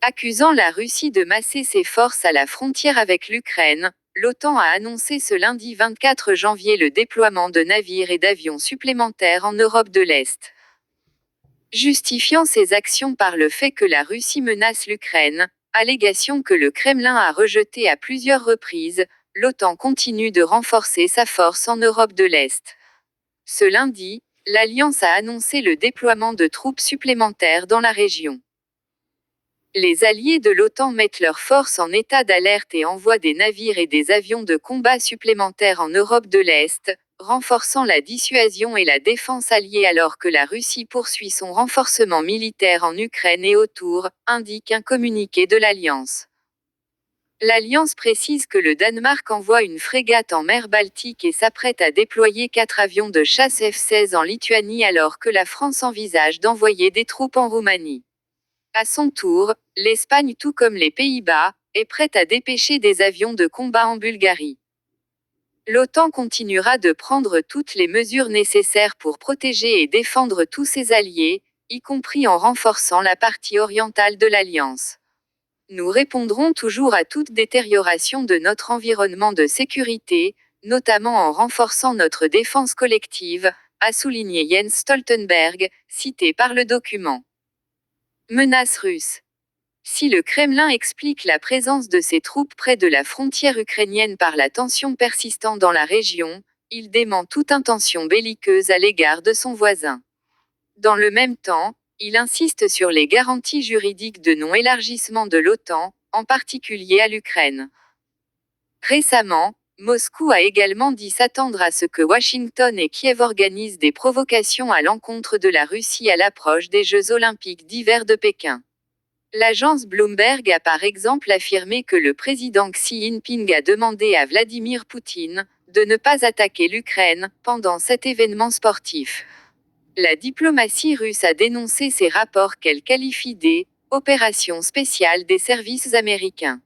Accusant la Russie de masser ses forces à la frontière avec l'Ukraine, l'OTAN a annoncé ce lundi 24 janvier le déploiement de navires et d'avions supplémentaires en Europe de l'Est. Justifiant ses actions par le fait que la Russie menace l'Ukraine, allégation que le Kremlin a rejetée à plusieurs reprises, l'OTAN continue de renforcer sa force en Europe de l'Est. Ce lundi, l'Alliance a annoncé le déploiement de troupes supplémentaires dans la région. Les alliés de l'OTAN mettent leurs forces en état d'alerte et envoient des navires et des avions de combat supplémentaires en Europe de l'Est, renforçant la dissuasion et la défense alliée alors que la Russie poursuit son renforcement militaire en Ukraine et autour, indique un communiqué de l'Alliance. L'Alliance précise que le Danemark envoie une frégate en mer Baltique et s'apprête à déployer 4 avions de chasse F-16 en Lituanie alors que la France envisage d'envoyer des troupes en Roumanie. À son tour, l'Espagne, tout comme les Pays-Bas, est prête à dépêcher des avions de combat en Bulgarie. L'OTAN continuera de prendre toutes les mesures nécessaires pour protéger et défendre tous ses alliés, y compris en renforçant la partie orientale de l'Alliance. Nous répondrons toujours à toute détérioration de notre environnement de sécurité, notamment en renforçant notre défense collective, a souligné Jens Stoltenberg, cité par le document. Menace russe. Si le Kremlin explique la présence de ses troupes près de la frontière ukrainienne par la tension persistante dans la région, il dément toute intention belliqueuse à l'égard de son voisin. Dans le même temps, il insiste sur les garanties juridiques de non-élargissement de l'OTAN, en particulier à l'Ukraine. Récemment, Moscou a également dit s'attendre à ce que Washington et Kiev organisent des provocations à l'encontre de la Russie à l'approche des Jeux olympiques d'hiver de Pékin. L'agence Bloomberg a par exemple affirmé que le président Xi Jinping a demandé à Vladimir Poutine de ne pas attaquer l'Ukraine pendant cet événement sportif. La diplomatie russe a dénoncé ces rapports qu'elle qualifie d'« opérations spéciales des services américains ».